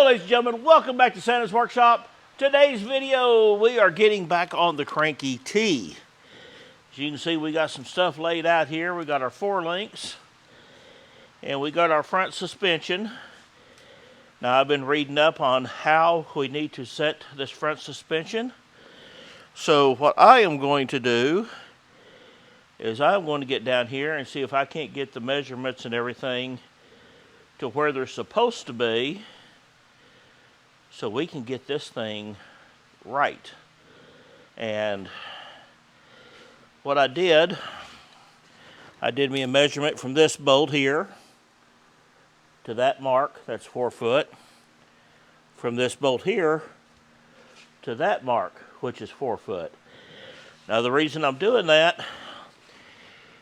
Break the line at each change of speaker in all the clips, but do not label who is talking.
Hello ladies and gentlemen, welcome back to Santa's Workshop. Today's video, we are getting back on the Cranky T. As you can see, we got some stuff laid out here. We got our 4 links, and we got our front suspension. Now I've been reading up on how we need to set this front suspension. So what I am going to do is I'm going to get down here and see if I can't get the measurements and everything to where they're supposed to be, so we can get this thing right. And what I did me a measurement from this bolt here to that mark, that's 4 foot. From this bolt here to that mark, which is 4 foot. Now the reason I'm doing that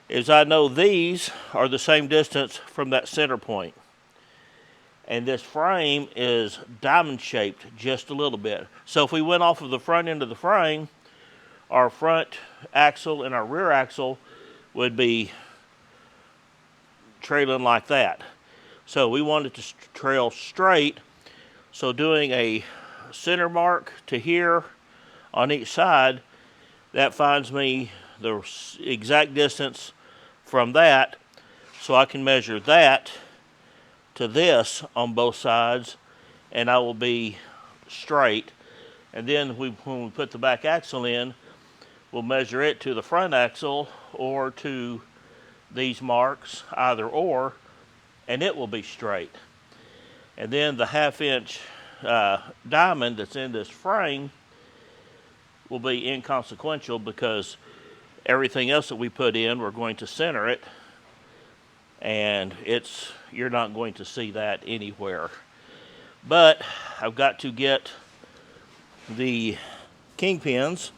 is I know these are the same distance from that center point. And this frame is diamond shaped just a little bit. So if we went off of the front end of the frame, our front axle and our rear axle would be trailing like that. So we want it to trail straight. So doing a center mark to here on each side, that finds me the exact distance from that, so I can measure that to this on both sides, and I will be straight. And then when we put the back axle in, we'll measure it to the front axle or to these marks, either or, and it will be straight. And then the 1/2 inch diamond that's in this frame will be inconsequential, because everything else that we put in, we're going to center it, and you're not going to see that anywhere. But I've got to get the kingpins,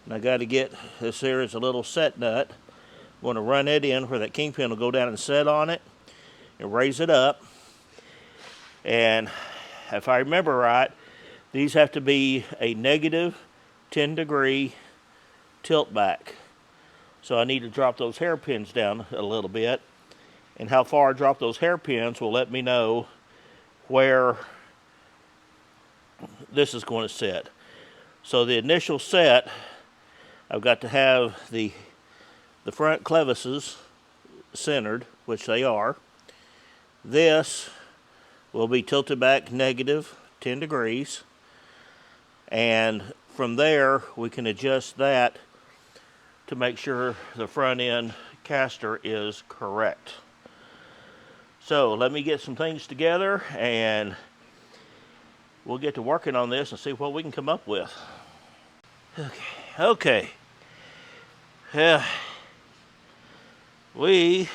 and I got to get this. Here is a little set nut. I'm going to run it in where that kingpin will go down and set on it and raise it up. And if I remember right, these have to be a negative 10-degree tilt back. So I need to drop those hairpins down a little bit, and how far I drop those hairpins will let me know where this is going to sit. So the initial set, I've got to have the front clevises centered, which they are. This will be tilted back negative 10 degrees, and from there we can adjust that to make sure the front end caster is correct. So let me get some things together, and we'll get to working on this and see what we can come up with. Okay. We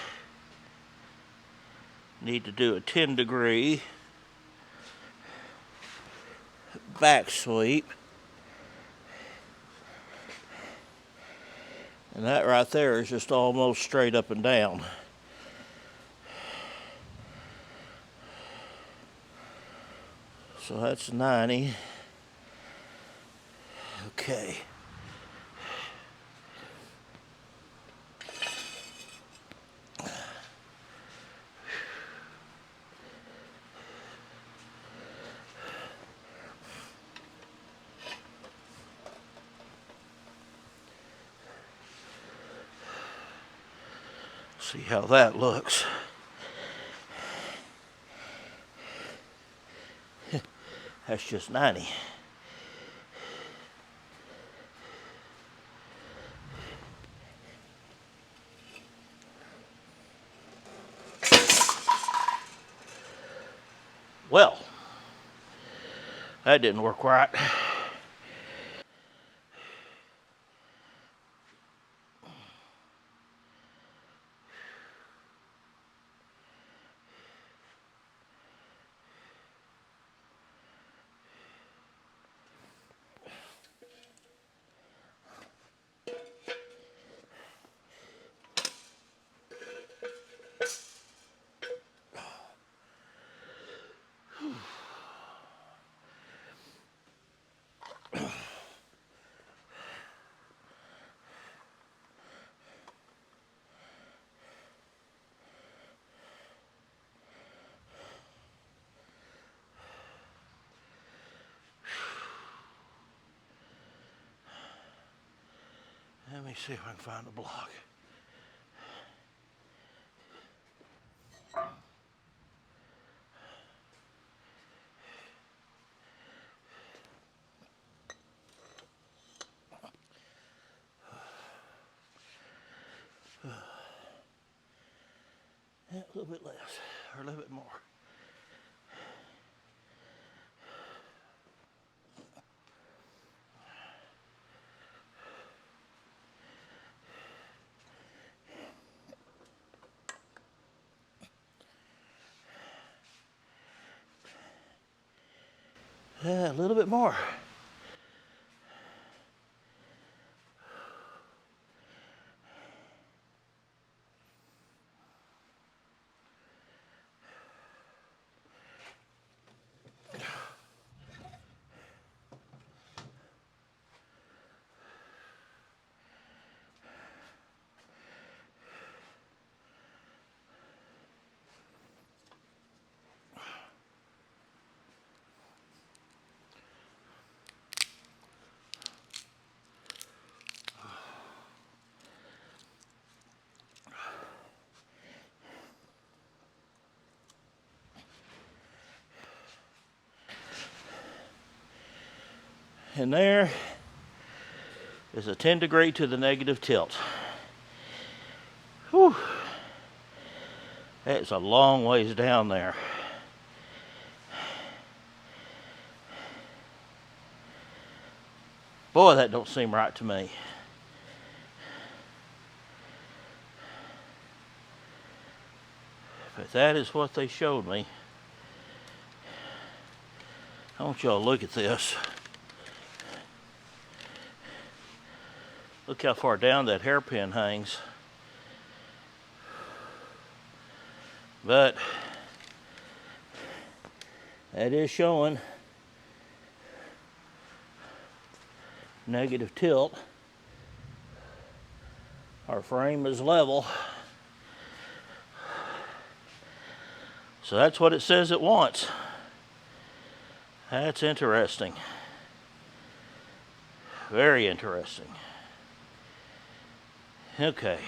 need to do a 10-degree back sweep. And that right there is just almost straight up and down. So that's 90. Okay. See how that looks. That's just 90. Well, that didn't work right. Let me see if I can find the block. Yeah, a little bit less, or a little bit more. Yeah, a little bit more. And there is a 10° to the negative tilt. Whew. That's a long ways down there. Boy, that don't seem right to me. But that is what they showed me. I want y'all to look at this. Look how far down that hairpin hangs. But that is showing negative tilt. Our frame is level. So that's what it says it wants. That's interesting. Very interesting. Okay.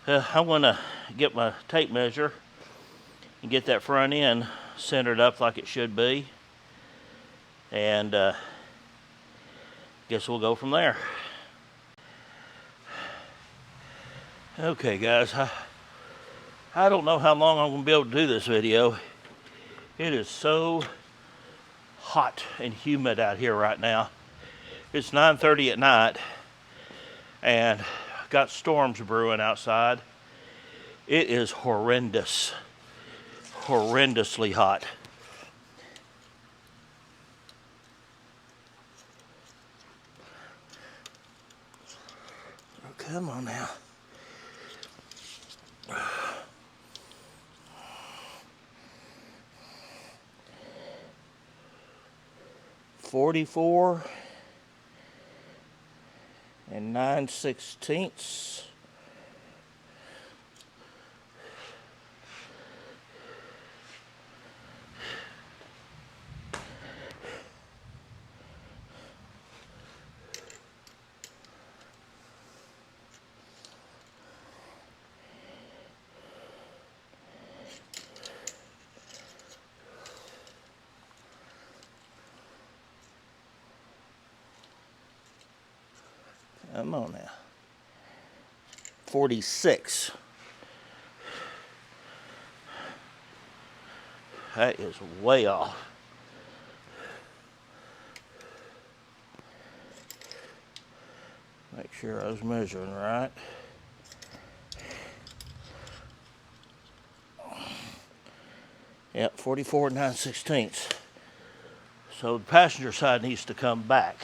I'm going to get my tape measure and get that front end centered up like it should be. And guess we'll go from there. Okay, guys. I don't know how long I'm going to be able to do this video. It is so hot and humid out here right now. It's 9:30 at night. And got storms brewing outside. It is horrendous. Horrendously hot. Oh, come on now. .44 and 9/16. Come on now. 46. That is way off. Make sure I was measuring right. Yep, 44 and 9/16. So the passenger side needs to come back.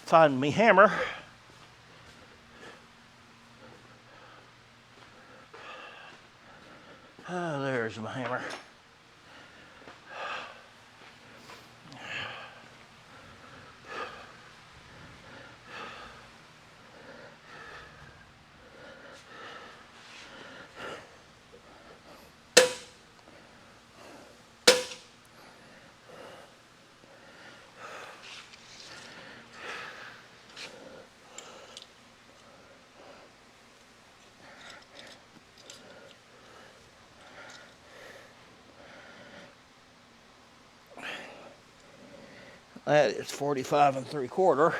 Find me hammer. Oh, there's my hammer. That is 45 3/4.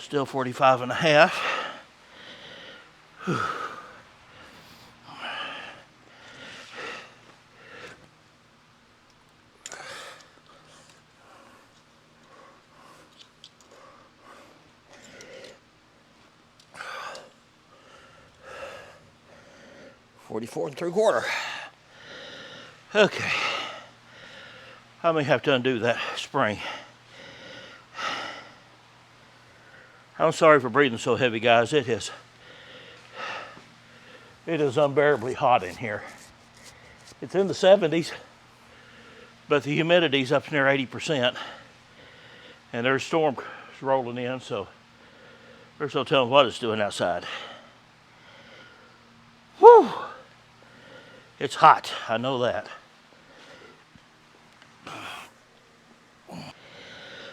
Still 45 1/2. Whew. $44 3/4. Okay. I may have to undo that spring. I'm sorry for breathing so heavy, guys. It is unbearably hot in here. It's in the 70s, but the humidity's up near 80%. And there's storm rolling in, so there's no telling what it's doing outside. Whew! It's hot, I know that.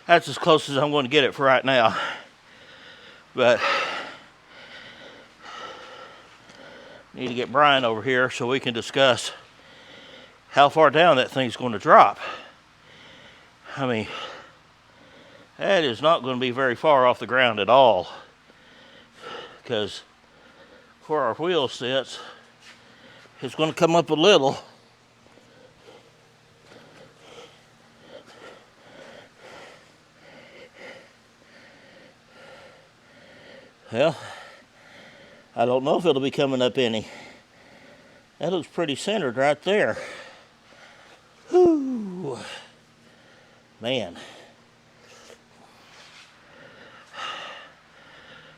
That's as close as I'm going to get it for right now. But need to get Brian over here so we can discuss how far down that thing's going to drop. I mean, that is not going to be very far off the ground at all, because where our wheel sits, it's going to come up a little. Well, I don't know if it'll be coming up any. That looks pretty centered right there. Whew. Man.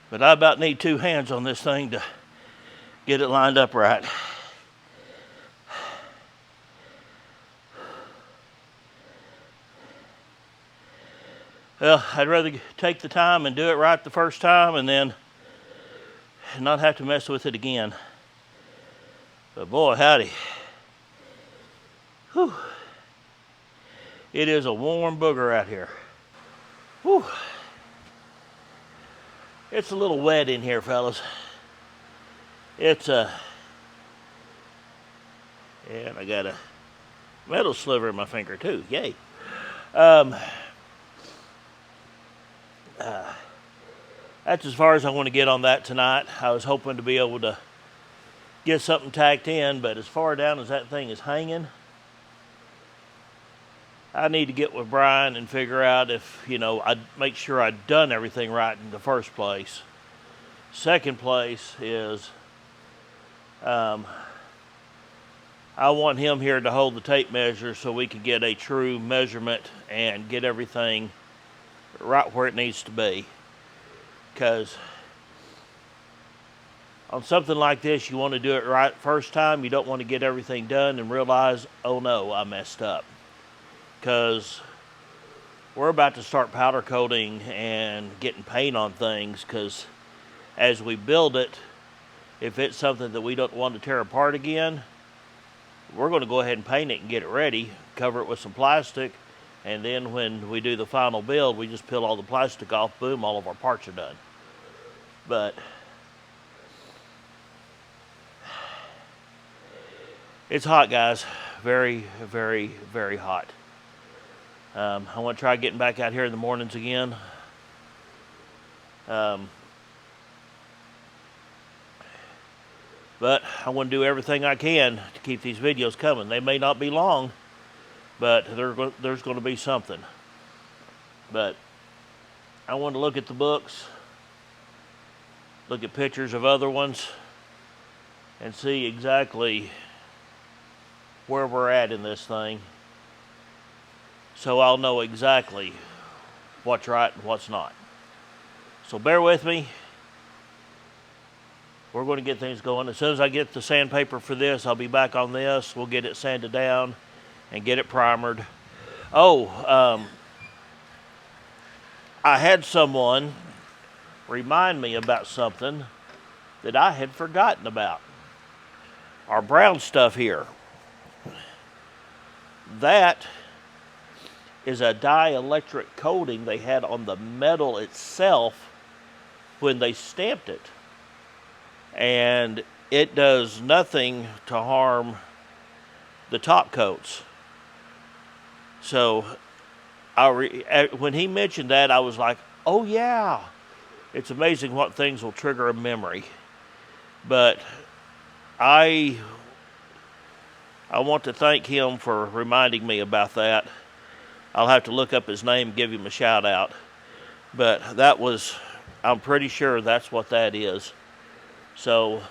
But I about need 2 hands on this thing to get it lined up right. Well, I'd rather take the time and do it right the first time and then not have to mess with it again. But boy, howdy. Whew. It is a warm booger out here. Whew. It's a little wet in here, fellas. It's and I got a metal sliver in my finger too. Yay. That's as far as I want to get on that tonight. I was hoping to be able to get something tacked in, but as far down as that thing is hanging, I need to get with Brian and figure out if, I'd make sure I'd done everything right in the first place. Second place is, I want him here to hold the tape measure so we can get a true measurement and get everything right where it needs to be. Because on something like this, you want to do it right first time. You don't want to get everything done and realize, oh no, I messed up. Because we're about to start powder coating and getting paint on things, because as we build it, if it's something that we don't want to tear apart again, we're going to go ahead and paint it and get it ready, cover it with some plastic, and then when we do the final build, we just peel all the plastic off, boom, all of our parts are done. But it's hot, guys. Very, very, very hot. I want to try getting back out here in the mornings again. But I want to do everything I can to keep these videos coming. They may not be long, but there's going to be something. But I want to look at the books, look at pictures of other ones, and see exactly where we're at in this thing, so I'll know exactly what's right and what's not. So bear with me. We're going to get things going. As soon as I get the sandpaper for this, I'll be back on this. We'll get it sanded down and get it primered. I had someone remind me about something that I had forgotten about. Our brown stuff here. That is a dielectric coating they had on the metal itself when they stamped it. And it does nothing to harm the top coats. So when he mentioned that, I was like, oh yeah. It's amazing what things will trigger a memory. But I want to thank him for reminding me about that. I'll have to look up his name and give him a shout out. But I'm pretty sure that's what that is. So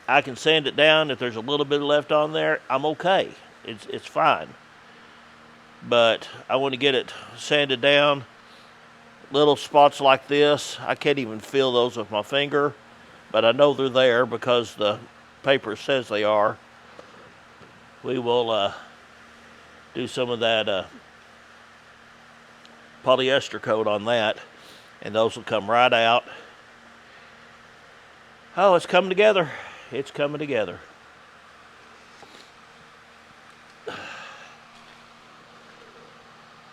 I can sand it down. If there's a little bit left on there, I'm okay. It's fine. But I want to get it sanded down. Little spots like this, I can't even feel those with my finger, but I know they're there because the paper says they are. We will do some of that polyester coat on that, and those will come right out. Oh, it's coming together. It's coming together.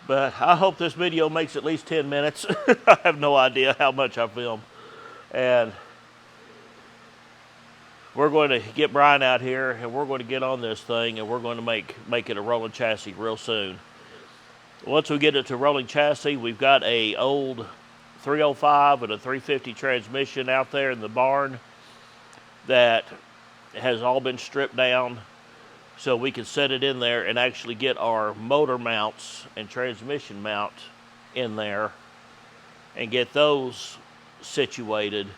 But I hope this video makes at least 10 minutes. I have no idea how much I filmed. And we're going to get Brian out here, and we're going to get on this thing, and we're going to make it a rolling chassis real soon. Once we get it to rolling chassis, we've got a old 305 and a 350 transmission out there in the barn that has all been stripped down. So we can set it in there and actually get our motor mounts and transmission mount in there and get those situated.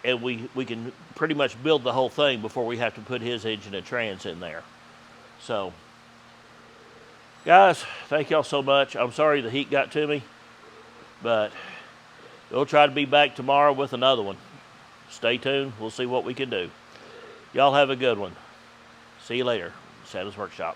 And we can pretty much build the whole thing before we have to put his engine and trans in there. So, guys, thank y'all so much. I'm sorry the heat got to me, but we'll try to be back tomorrow with another one. Stay tuned. We'll see what we can do. Y'all have a good one. See you later. Santa's Workshop.